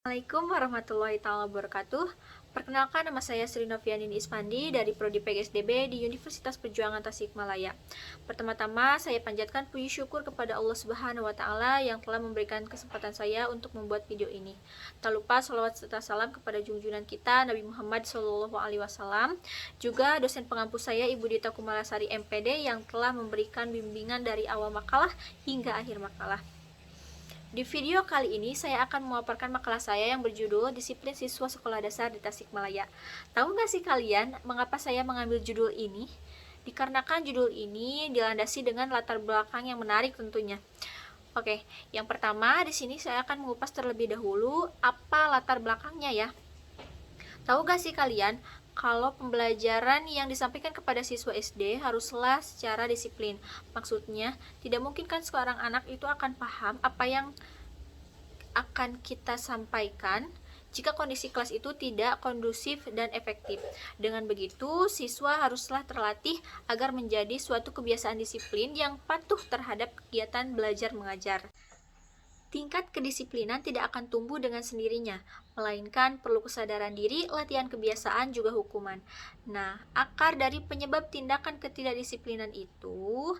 Assalamualaikum warahmatullahi wabarakatuh. Perkenalkan, nama saya Sri Novianin Ispandi dari Prodi PGSDB di Universitas Perjuangan Tasikmalaya. Pertama-tama saya panjatkan puji syukur kepada Allah Subhanahu wa Ta'ala yang telah memberikan kesempatan saya untuk membuat video ini. Tak lupa salawat serta salam kepada junjungan kita Nabi Muhammad SAW, juga dosen pengampu saya Ibu Dita Kumalasari MPD yang telah memberikan bimbingan dari awal makalah hingga akhir makalah. Di video kali ini saya akan memaparkan makalah saya yang berjudul Disiplin Siswa Sekolah Dasar di Tasikmalaya. Tahu nggak sih kalian mengapa saya mengambil judul ini? Dikarenakan judul ini dilandasi dengan latar belakang yang menarik tentunya. Oke, yang pertama di sini saya akan mengupas terlebih dahulu apa latar belakangnya ya. Tahu gak sih kalian kalau pembelajaran yang disampaikan kepada siswa SD haruslah secara disiplin. Maksudnya, tidak mungkin kan seorang anak itu akan paham apa yang akan kita sampaikan jika kondisi kelas itu tidak kondusif dan efektif. Dengan begitu, siswa haruslah terlatih agar menjadi suatu kebiasaan disiplin yang patuh terhadap kegiatan belajar mengajar. Tingkat kedisiplinan tidak akan tumbuh dengan sendirinya, melainkan perlu kesadaran diri, latihan kebiasaan, juga hukuman. Nah, akar dari penyebab tindakan ketidakdisiplinan itu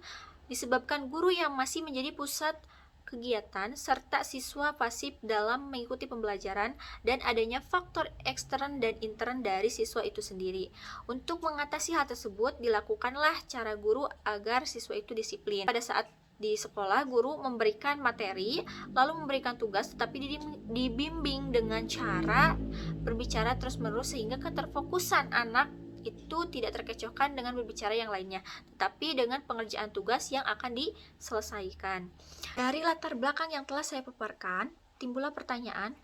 disebabkan guru yang masih menjadi pusat kegiatan serta siswa pasif dalam mengikuti pembelajaran dan adanya faktor ekstern dan intern dari siswa itu sendiri. Untuk mengatasi hal tersebut, dilakukanlah cara guru agar siswa itu disiplin. Pada saat di sekolah, guru memberikan materi, lalu memberikan tugas, tetapi dibimbing dengan cara berbicara terus-menerus sehingga keterfokusan anak itu tidak terkecohkan dengan berbicara yang lainnya, tetapi dengan pengerjaan tugas yang akan diselesaikan. Dari latar belakang yang telah saya paparkan, timbullah pertanyaan.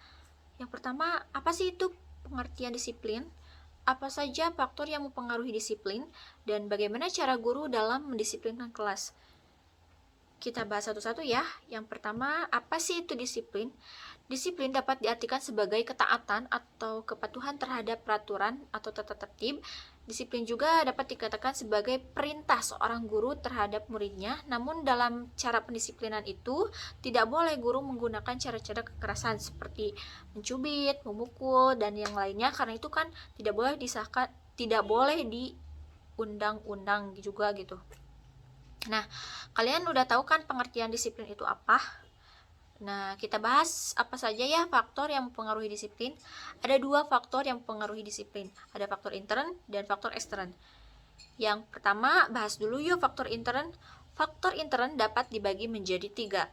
Yang pertama, apa sih itu pengertian disiplin? Apa saja faktor yang mempengaruhi disiplin? Dan bagaimana cara guru dalam mendisiplinkan kelas? Kita bahas satu-satu ya. Yang pertama, apa sih itu disiplin? Disiplin dapat diartikan sebagai ketaatan atau kepatuhan terhadap peraturan atau tata tertib. Disiplin juga dapat dikatakan sebagai perintah seorang guru terhadap muridnya. Namun dalam cara pendisiplinan itu tidak boleh guru menggunakan cara-cara kekerasan seperti mencubit, memukul, dan yang lainnya, karena itu kan tidak boleh disahkan, tidak boleh di undang-undang juga gitu. Nah, kalian udah tahu kan pengertian disiplin itu apa? Nah, kita bahas apa saja ya faktor yang mempengaruhi disiplin. Ada dua faktor yang mempengaruhi disiplin. Ada faktor intern dan faktor ekstern. Yang pertama, bahas dulu yuk faktor intern. Faktor intern dapat dibagi menjadi tiga,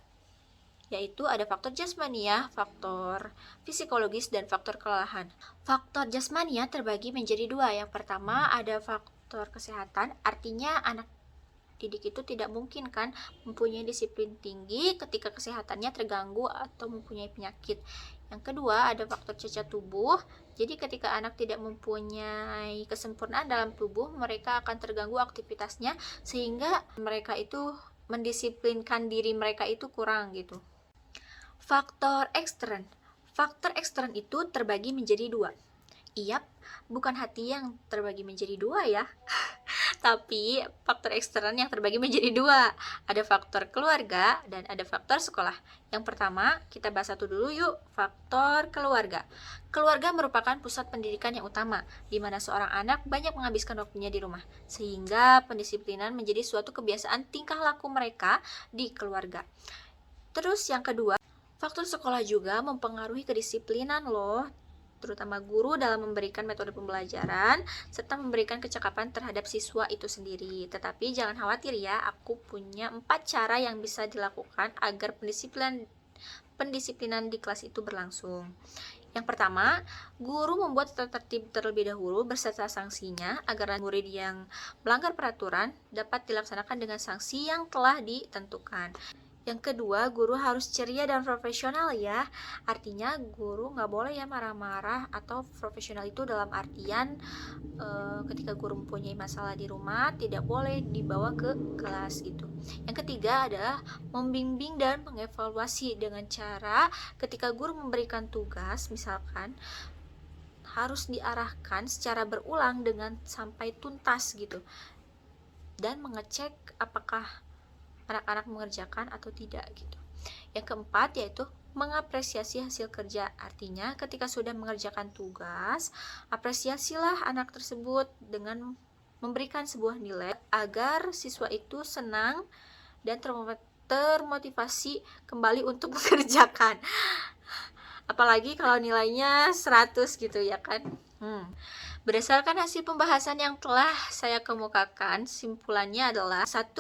yaitu ada faktor jasmania, faktor psikologis, dan faktor kelelahan. Faktor jasmania terbagi menjadi dua. Yang pertama ada faktor kesehatan, artinya anak didik itu tidak mungkin kan mempunyai disiplin tinggi ketika kesehatannya terganggu atau mempunyai penyakit. Yang kedua ada faktor cacat tubuh, jadi ketika anak tidak mempunyai kesempurnaan dalam tubuh, mereka akan terganggu aktivitasnya sehingga mereka itu mendisiplinkan diri mereka itu kurang gitu. Faktor ekstern itu terbagi menjadi dua. Iyap, bukan hati yang terbagi menjadi dua ya. Tapi faktor ekstern yang terbagi menjadi dua. Ada faktor keluarga dan ada faktor sekolah. Yang pertama, kita bahas satu dulu yuk, faktor keluarga. Keluarga merupakan pusat pendidikan yang utama, di mana seorang anak banyak menghabiskan waktunya di rumah, sehingga pendisiplinan menjadi suatu kebiasaan tingkah laku mereka di keluarga. Terus yang kedua, faktor sekolah juga mempengaruhi kedisiplinan loh, terutama guru dalam memberikan metode pembelajaran serta memberikan kecakapan terhadap siswa itu sendiri. Tetapi jangan khawatir ya, aku punya 4 cara yang bisa dilakukan agar pendisiplinan di kelas itu berlangsung. Yang pertama, guru membuat tata tertib terlebih dahulu beserta sanksinya agar murid yang melanggar peraturan dapat dilaksanakan dengan sanksi yang telah ditentukan. Yang kedua, guru harus ceria dan profesional ya. Artinya guru nggak boleh ya marah-marah, atau profesional itu dalam artian ketika guru mempunyai masalah di rumah tidak boleh dibawa ke kelas gitu. Yang ketiga adalah membimbing dan mengevaluasi dengan cara ketika guru memberikan tugas misalkan harus diarahkan secara berulang dengan sampai tuntas gitu, dan mengecek apakah anak-anak mengerjakan atau tidak gitu. Yang keempat yaitu mengapresiasi hasil kerja. Artinya, ketika sudah mengerjakan tugas, apresiasilah anak tersebut dengan memberikan sebuah nilai agar siswa itu senang dan termotivasi kembali untuk mengerjakan. Apalagi kalau nilainya 100 gitu ya kan. Berdasarkan hasil pembahasan yang telah saya kemukakan, simpulannya adalah: 1.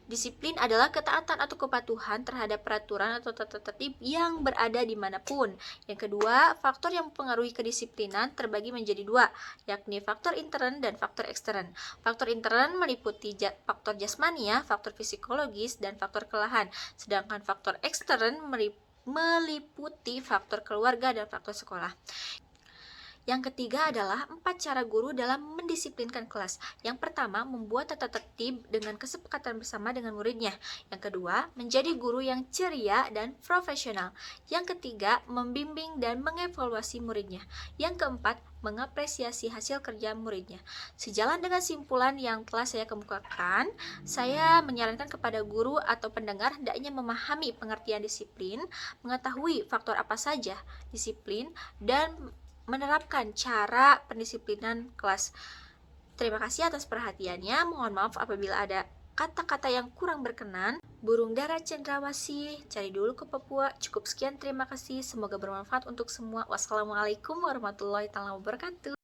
Disiplin adalah ketaatan atau kepatuhan terhadap peraturan atau tata tertib yang berada dimanapun. Yang kedua, faktor yang mempengaruhi kedisiplinan terbagi menjadi 2, yakni faktor intern dan faktor ekstern. Faktor intern meliputi faktor jasmani, faktor psikologis, dan faktor kelelahan. Sedangkan faktor ekstern meliputi faktor keluarga dan faktor sekolah. Yang ketiga adalah 4 cara guru dalam mendisiplinkan kelas. Yang pertama, membuat tata tertib dengan kesepakatan bersama dengan muridnya. Yang kedua, menjadi guru yang ceria dan profesional. Yang ketiga, membimbing dan mengevaluasi muridnya. Yang keempat, mengapresiasi hasil kerja muridnya. Sejalan dengan simpulan yang telah saya kemukakan, saya menyarankan kepada guru atau pendengar hendaknya memahami pengertian disiplin, mengetahui faktor apa saja disiplin, dan menerapkan cara pendisiplinan kelas. Terima kasih atas perhatiannya. Mohon maaf apabila ada kata-kata yang kurang berkenan. Burung dara cendrawasih, cari dulu ke Papua. Cukup sekian, terima kasih. Semoga bermanfaat untuk semua. Wassalamualaikum warahmatullahi wabarakatuh.